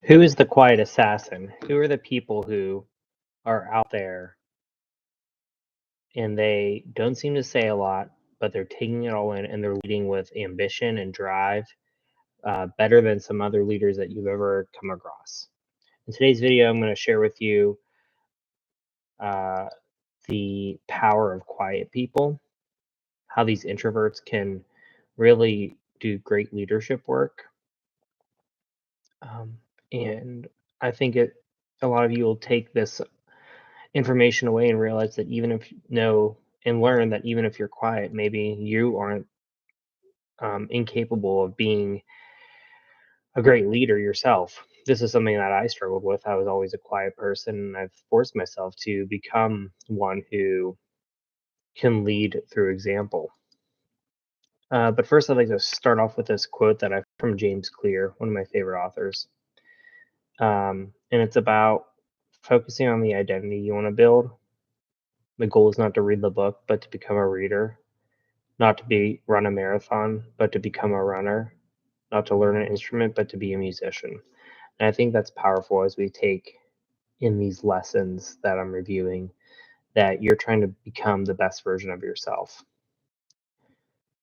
Who is the quiet assassin? Who are the people who are out there and they don't seem to say a lot, but they're taking it all in and they're leading with ambition and drive, better than some other leaders that you've ever come across? In today's video, I'm going to share with you uh, the power of quiet people, how these introverts can really do great leadership work. And I think a lot of you will take this information away and realize that even if you know and learn that even if you're quiet, maybe you aren't incapable of being a great leader yourself. This is something that I struggled with. I was always a quiet person, and I've forced myself to become one who can lead through example. But first, I'd like to start off with this quote that I from James Clear, one of my favorite authors. And it's about focusing on the identity you want to build. The goal is not to read the book, but to become a reader. Not to run a marathon, but to become a runner. Not to learn an instrument, but to be a musician. And I think that's powerful as we take in these lessons that I'm reviewing, that you're trying to become the best version of yourself.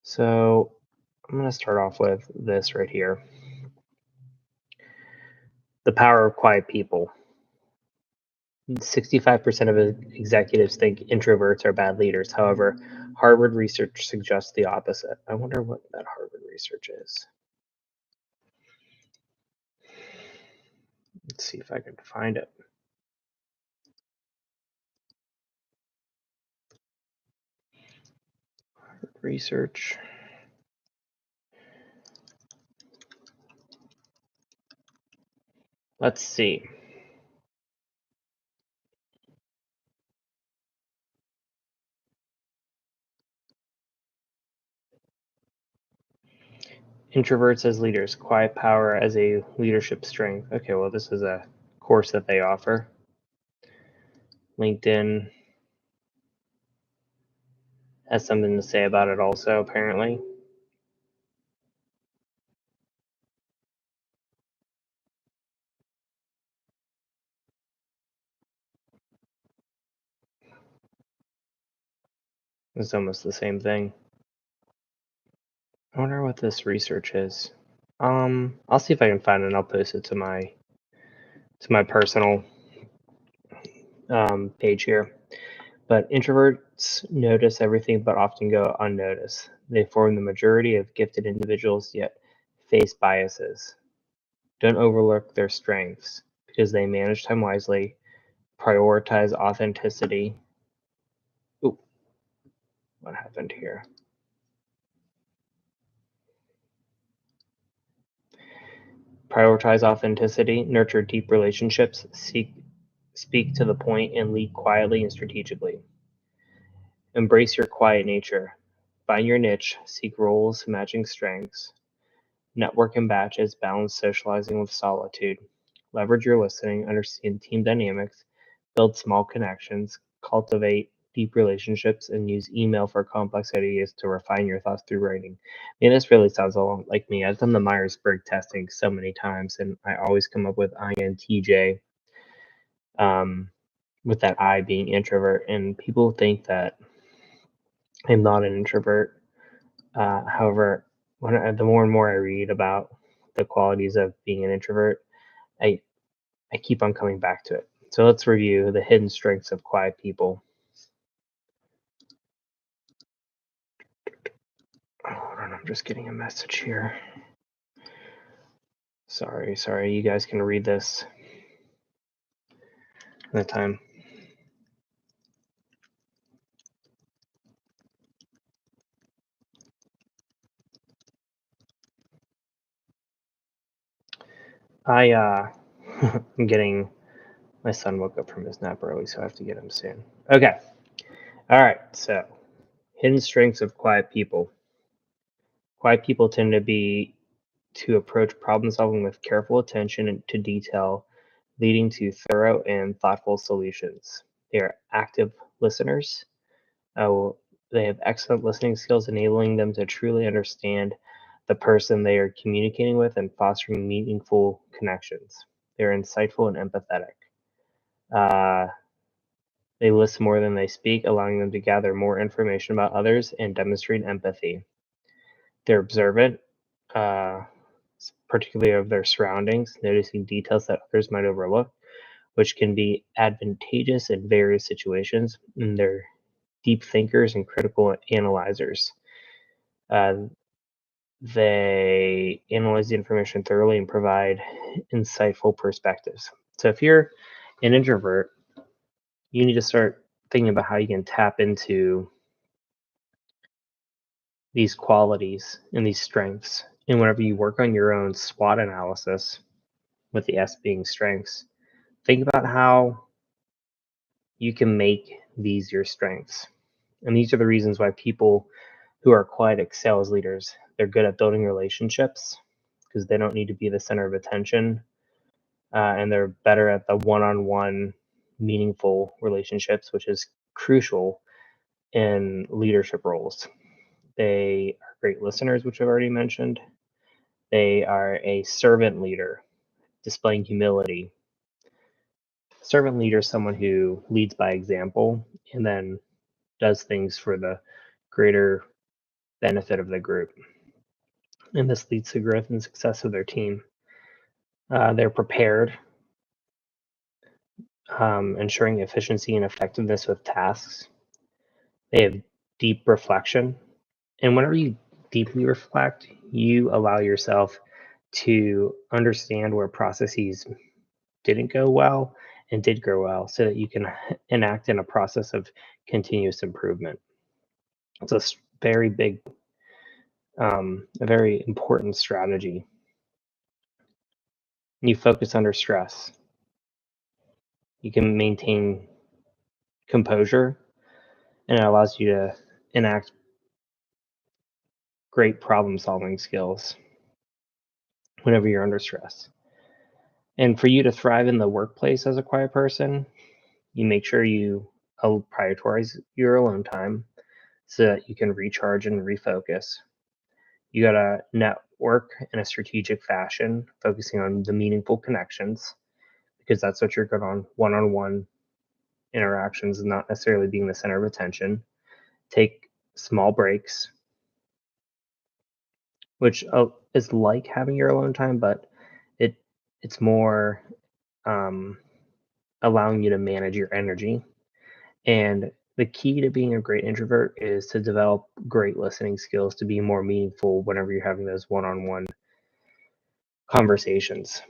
So I'm going to start off with this right here. The power of quiet people. 65% of executives think introverts are bad leaders. However, Harvard research suggests the opposite. I wonder what that Harvard research is. Let's see if I can find it. Harvard research. Let's see. Introverts as leaders, quiet power as a leadership strength. Okay, well, this is a course that they offer. LinkedIn has something to say about it also, apparently. It's almost the same thing. I wonder what this research is. I'll see if I can find it and I'll post it to my personal page here. But introverts notice everything but often go unnoticed. They form the majority of gifted individuals, yet face biases. Don't overlook their strengths because they manage time wisely, prioritize authenticity. Ooh, what happened here? Prioritize authenticity, nurture deep relationships, speak to the point, and lead quietly and strategically. Embrace your quiet nature. Find your niche, seek roles matching strengths. Network in batches, balance socializing with solitude. Leverage your listening, understand team dynamics, build small connections, cultivate deep relationships, and use email for complex ideas to refine your thoughts through writing. I mean, this really sounds a lot like me. I've done the Myers-Briggs testing so many times, and I always come up with INTJ, with that I being introvert. And people think that I'm not an introvert. However, the more and more I read about the qualities of being an introvert, I I keep on coming back to it. So let's review the hidden strengths of quiet people. Hold on, I'm just getting a message here. Sorry, you guys can read this in the time. I'm getting, my son woke up from his nap early, so I have to get him soon. Okay. All right. So, hidden strengths of quiet people. Quiet people tend to approach problem solving with careful attention to detail, leading to thorough and thoughtful solutions. They are active listeners. They have excellent listening skills, enabling them to truly understand the person they are communicating with and fostering meaningful connections. They're insightful and empathetic. Uh, they listen more than they speak, allowing them to gather more information about others and demonstrate empathy. They're observant, uh, particularly of their surroundings, noticing details that others might overlook, which can be advantageous in various situations. And they're deep thinkers and critical analyzers. Uh, they analyze the information thoroughly and provide insightful perspectives. So if you're an introvert, you need to start thinking about how you can tap into these qualities and these strengths. And whenever you work on your own SWOT analysis, with the S being strengths, think about how you can make these your strengths. And these are the reasons why people who are quiet excel as leaders. They're good at building relationships because they don't need to be the center of attention. And they're better at the one on one meaningful relationships, which is crucial in leadership roles. They are great listeners, which I've already mentioned. They are a servant leader, displaying humility. Servant leader is someone who leads by example and then does things for the greater benefit of the group. And this leads to growth and success of their team. They're prepared, ensuring efficiency and effectiveness with tasks. They have deep reflection. And whenever you deeply reflect, you allow yourself to understand where processes didn't go well and did go well so that you can enact in a process of continuous improvement. It's a very big, a very important strategy. You focus under stress. You can maintain composure, and it allows you to enact great problem solving skills whenever you're under stress. And for you to thrive in the workplace as a quiet person, you make sure you prioritize your alone time so that you can recharge and refocus. You got to network in a strategic fashion, focusing on the meaningful connections because that's what you're good on one interactions, not necessarily being the center of attention. Take small breaks, which is like having your alone time, but it it's more um, allowing you to manage your energy. And the key to being a great introvert is to develop great listening skills to be more meaningful whenever you're having those one-on-one conversations.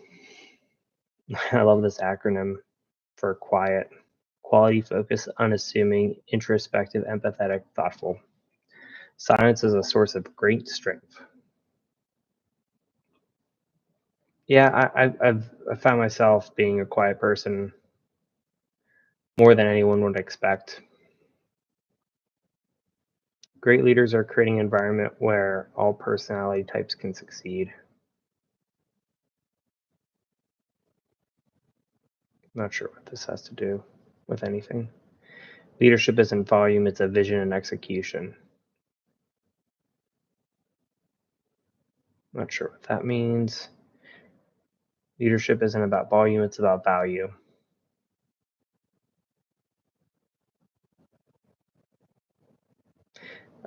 I love this acronym for quiet: quality, focus, unassuming, introspective, empathetic, thoughtful. Silence is a source of great strength. Yeah, I've found myself being a quiet person more than anyone would expect. Great leaders are creating an environment where all personality types can succeed. Not sure what this has to do with anything. Leadership isn't volume, it's a vision and execution. Not sure what that means. Leadership isn't about volume, it's about value.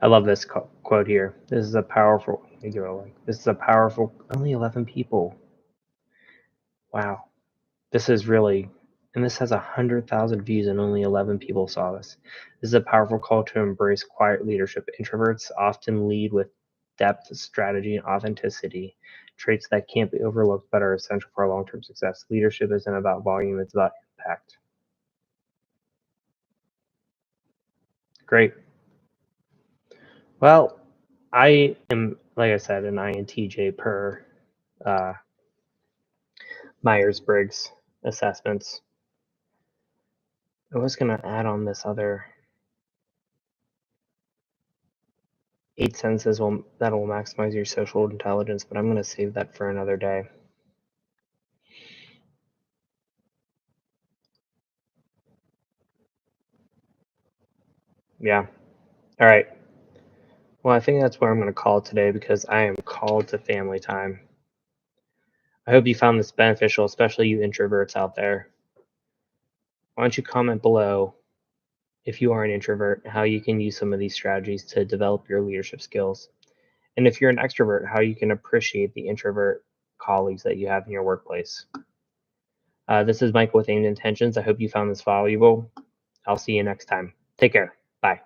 I love this quote here. This is a powerful, this is a powerful, only 11 people. Wow. This is really, and this has 100,000 views and only 11 people saw this. This is a powerful call to embrace quiet leadership. Introverts often lead with depth, strategy, and authenticity, traits that can't be overlooked but are essential for our long-term success. Leadership isn't about volume, it's about impact. Great. Well, I am, like I said, an INTJ per uh, Myers-Briggs assessments. I was going to add on this other 8 senses that will maximize your social intelligence, but I'm going to save that for another day. Yeah. All right. Well, I think that's where I'm going to call it today because I am called to family time. I hope you found this beneficial, especially you introverts out there. Why don't you comment below if you are an introvert, how you can use some of these strategies to develop your leadership skills. And if you're an extrovert, how you can appreciate the introvert colleagues that you have in your workplace. This is Michael with Aimed Intentions. I hope you found this valuable. I'll see you next time. Take care. Bye.